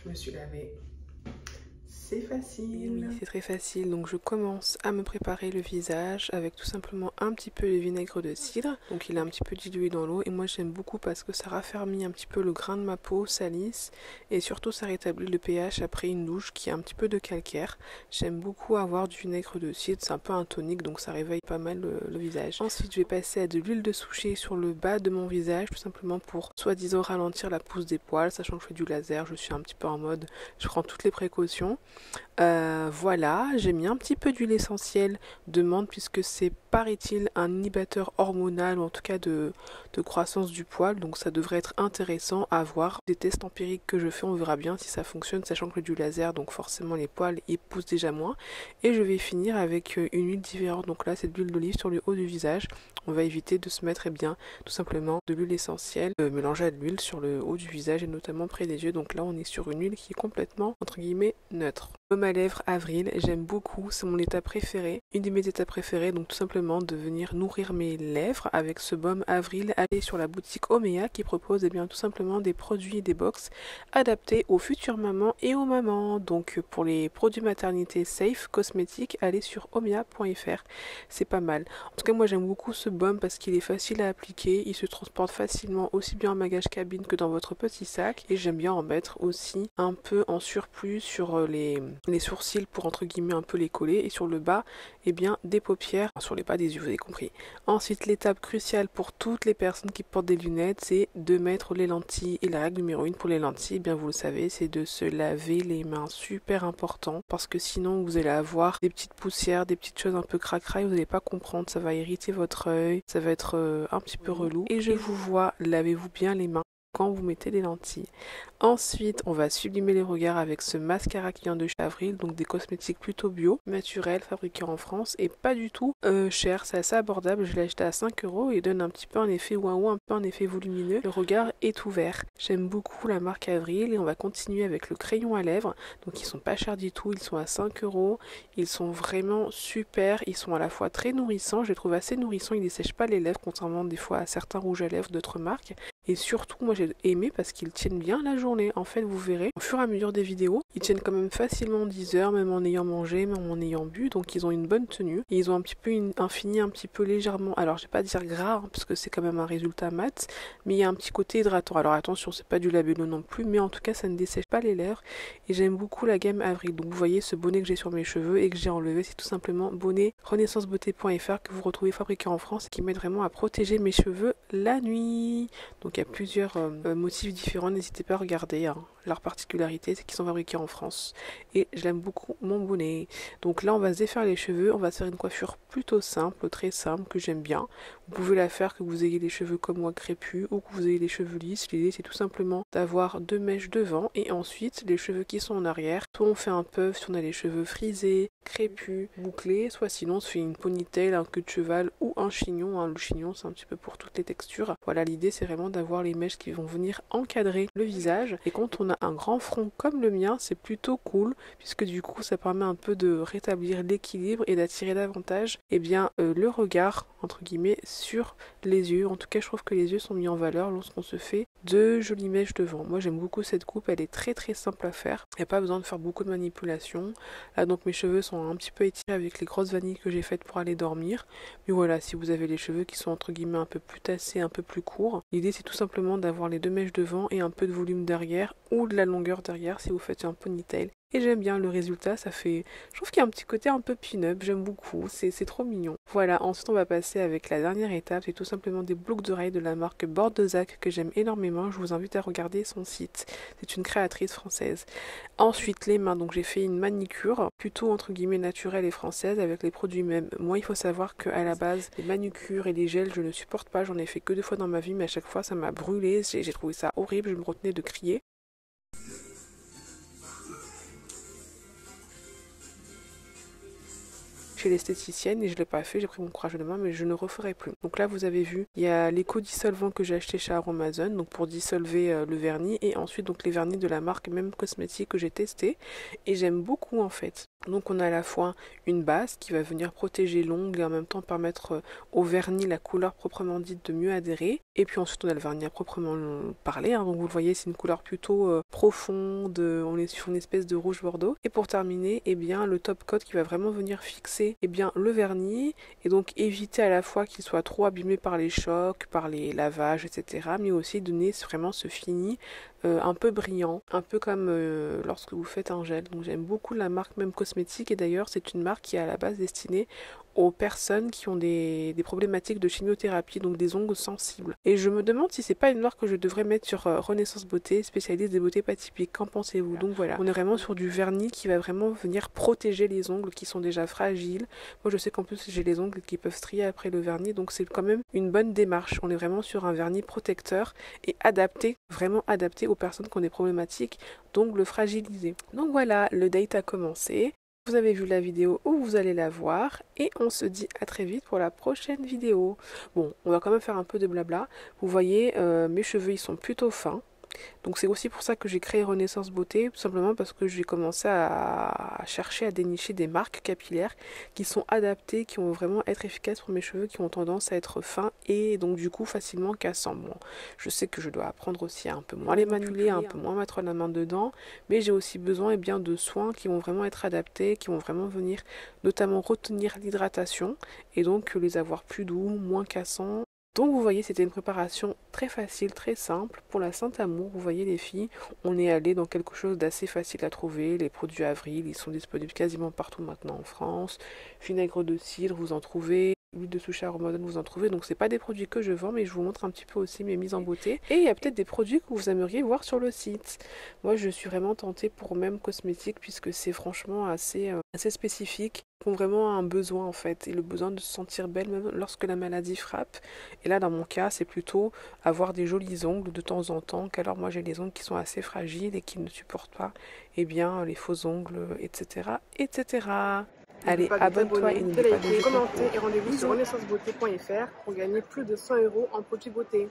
Je me suis lavée. C'est facile. Oui, c'est très facile. Donc je commence à me préparer le visage avec tout simplement un petit peu de vinaigre de cidre. Donc il est un petit peu dilué dans l'eau et moi j'aime beaucoup parce que ça raffermit un petit peu le grain de ma peau, ça lisse et surtout ça rétablit le pH après une douche qui a un petit peu de calcaire. J'aime beaucoup avoir du vinaigre de cidre, c'est un peu un tonique donc ça réveille pas mal le visage. Ensuite je vais passer à de l'huile de souchet sur le bas de mon visage tout simplement pour soi-disant ralentir la pousse des poils, sachant que je fais du laser, je suis un petit peu en mode je prends toutes les précautions. Voilà, j'ai mis un petit peu d'huile essentielle de menthe puisque c'est, paraît-il, un inhibiteur hormonal ou en tout cas de croissance du poil, donc ça devrait être intéressant à voir. Des tests empiriques que je fais, on verra bien si ça fonctionne, sachant que du laser, donc forcément les poils ils poussent déjà moins. Et je vais finir avec une huile différente, donc là c'est de l'huile d'olive sur le haut du visage. On va éviter de se mettre tout simplement de l'huile essentielle mélangée à de l'huile sur le haut du visage et notamment près des yeux. Donc là on est sur une huile qui est complètement entre guillemets neutre. Baume à lèvres Avril, j'aime beaucoup, c'est mon état préféré, une de mes étapes préférées, donc tout simplement de venir nourrir mes lèvres avec ce baume Avril. Allez sur la boutique Omea qui propose bien tout simplement des produits et des box adaptés aux futures mamans et aux mamans. Donc pour les produits maternité safe, cosmétiques, allez sur omea.fr, c'est pas mal. En tout cas moi j'aime beaucoup ce baume parce qu'il est facile à appliquer, il se transporte facilement aussi bien en bagage cabine que dans votre petit sac et j'aime bien en mettre aussi un peu en surplus sur les sourcils pour entre guillemets un peu les coller et sur le bas des paupières, enfin, sur les bas des yeux, vous avez compris. Ensuite l'étape cruciale pour toutes les personnes qui portent des lunettes, c'est de mettre les lentilles et la règle numéro 1 pour les lentilles, vous le savez, c'est de se laver les mains, super important parce que sinon vous allez avoir des petites poussières, des petites choses un peu cracra et vous n'allez pas comprendre, ça va irriter votre œil, ça va être un petit peu relou et je vous vois, lavez-vous bien les mains quand vous mettez les lentilles. Ensuite, on va sublimer les regards avec ce mascara qui vient de chez Avril, donc des cosmétiques plutôt bio, naturels, fabriqués en France et pas du tout cher, c'est assez abordable, je l'ai acheté à 5 € et donne un petit peu un effet waouh, un peu un effet volumineux, le regard est ouvert. J'aime beaucoup la marque Avril et on va continuer avec le crayon à lèvres, donc ils sont pas chers du tout, ils sont à 5 €, ils sont vraiment super, ils sont à la fois très nourrissants, je les trouve assez nourrissants, ils ne sèchent pas les lèvres contrairement des fois à certains rouges à lèvres d'autres marques. Et surtout, moi j'ai aimé parce qu'ils tiennent bien la journée. En fait, vous verrez, au fur et à mesure des vidéos, ils tiennent quand même facilement 10 heures, même en ayant mangé, même en ayant bu. Donc ils ont une bonne tenue. Et ils ont un petit peu un fini un petit peu légèrement, alors je vais pas dire gras, parce que c'est quand même un résultat mat, mais il y a un petit côté hydratant. Alors attention, c'est pas du labello non plus, mais en tout cas ça ne dessèche pas les lèvres. Et j'aime beaucoup la gamme Avril. Donc vous voyez ce bonnet que j'ai sur mes cheveux et que j'ai enlevé, c'est tout simplement bonnet renaissancebeauté.fr que vous retrouvez fabriqué en France et qui m'aide vraiment à protéger mes cheveux la nuit. Donc il y a plusieurs motifs différents, n'hésitez pas à regarder. Leur particularité, c'est qu'ils sont fabriqués en France. Et j'aime beaucoup mon bonnet. Donc là, on va se défaire les cheveux. On va se faire une coiffure plutôt simple, très simple, que j'aime bien. Vous pouvez la faire que vous ayez les cheveux comme moi crépus ou que vous ayez les cheveux lisses. L'idée, c'est tout simplement d'avoir 2 mèches devant et ensuite les cheveux qui sont en arrière. Soit on fait un puff si on a les cheveux frisés, crépus, bouclés, soit sinon on se fait une ponytail, un queue de cheval ou un chignon. Le chignon, c'est un petit peu pour toutes les textures. Voilà, l'idée, c'est vraiment d'avoir les mèches qui vont venir encadrer le visage. Et quand on a un grand front comme le mien, c'est plutôt cool puisque du coup ça permet un peu de rétablir l'équilibre et d'attirer davantage le regard entre guillemets sur les yeux. En tout cas, je trouve que les yeux sont mis en valeur lorsqu'on se fait de jolies mèches devant. Moi j'aime beaucoup cette coupe, elle est très très simple à faire, il n'y a pas besoin de faire beaucoup de manipulations. Là donc mes cheveux sont un petit peu étirés avec les grosses vanilles que j'ai faites pour aller dormir, mais voilà, si vous avez les cheveux qui sont entre guillemets un peu plus tassés, un peu plus courts, l'idée c'est tout simplement d'avoir les 2 mèches devant et un peu de volume derrière ou de la longueur derrière si vous faites un ponytail. Et j'aime bien le résultat, ça fait... Je trouve qu'il y a un petit côté un peu pin-up, j'aime beaucoup, c'est trop mignon. Voilà, ensuite on va passer avec la dernière étape, c'est tout simplement des boucles d'oreilles de la marque Bordezac que j'aime énormément, je vous invite à regarder son site, c'est une créatrice française. Ensuite les mains, donc j'ai fait une manicure plutôt entre guillemets naturelle et française avec les produits mêmes. Moi il faut savoir qu'à la base, les manucures et les gels je ne supporte pas, j'en ai fait que 2 fois dans ma vie mais à chaque fois ça m'a brûlé, j'ai trouvé ça horrible, je me retenais de crier. Chez l'esthéticienne et je l'ai pas fait, j'ai pris mon courage de main mais je ne referai plus. Donc là vous avez vu, il y a l'éco-dissolvant que j'ai acheté chez Aromazone donc pour dissolver le vernis et ensuite donc les vernis de la marque même cosmétique que j'ai testé et j'aime beaucoup en fait. Donc on a à la fois une base qui va venir protéger l'ongle et en même temps permettre au vernis, la couleur proprement dite, de mieux adhérer. Et puis ensuite on a le vernis à proprement parler, hein. Donc vous le voyez, c'est une couleur plutôt profonde, on est sur une espèce de rouge bordeaux. Et pour terminer, eh bien le top coat qui va vraiment venir fixer eh bien, le vernis et donc éviter à la fois qu'il soit trop abîmé par les chocs, par les lavages, etc. Mais aussi donner vraiment ce fini un peu brillant, un peu comme lorsque vous faites un gel. Donc j'aime beaucoup la marque Même Cosmétique et d'ailleurs c'est une marque qui est à la base destinée aux personnes qui ont des problématiques de chimiothérapie, donc des ongles sensibles. Et je me demande si c'est pas une marque que je devrais mettre sur Renaissance Beauté, spécialiste des beautés pas typiques. Qu'en pensez-vous? Donc voilà, on est vraiment sur du vernis qui va vraiment venir protéger les ongles qui sont déjà fragiles. Moi je sais qu'en plus j'ai les ongles qui peuvent strier après le vernis, donc c'est quand même une bonne démarche. On est vraiment sur un vernis protecteur et adapté, vraiment adapté aux personnes qui ont des problématiques d'ongles fragilisés. Donc voilà, le date a commencé. Vous avez vu la vidéo ou vous allez la voir et on se dit à très vite pour la prochaine vidéo. Bon, on va quand même faire un peu de blabla. Vous voyez, mes cheveux ils sont plutôt fins. Donc c'est aussi pour ça que j'ai créé Renaissance Beauté, tout simplement parce que j'ai commencé à chercher à dénicher des marques capillaires qui sont adaptées, qui vont vraiment être efficaces pour mes cheveux qui ont tendance à être fins et donc du coup facilement cassants. Bon, je sais que je dois apprendre aussi à un peu moins les manipuler, un peu moins mettre la main dedans, mais j'ai aussi besoin eh bien, de soins qui vont vraiment être adaptés, qui vont vraiment venir notamment retenir l'hydratation et donc les avoir plus doux, moins cassants. Donc vous voyez, c'était une préparation très facile, très simple pour la Saint-Amour. Vous voyez les filles, on est allé dans quelque chose d'assez facile à trouver. Les produits Avril, ils sont disponibles quasiment partout maintenant en France. Vinaigre de cidre, vous en trouvez. L'huile de souchet Aromodone, vous en trouvez. Donc c'est pas des produits que je vends, mais je vous montre un petit peu aussi mes mises en beauté. Et il y a peut-être des produits que vous aimeriez voir sur le site. Moi je suis vraiment tentée pour Même Cosmétique puisque c'est franchement assez spécifique. Ont vraiment un besoin en fait, et le besoin de se sentir belle même lorsque la maladie frappe. Et là dans mon cas c'est plutôt avoir des jolis ongles de temps en temps, qu'alors moi j'ai les ongles qui sont assez fragiles et qui ne supportent pas eh bien les faux ongles, etc. etc. Allez, abonne-toi et n'oublie pas de commenter et rendez-vous sur renaissancebeauté.fr pour gagner plus de 100 € en produits beauté.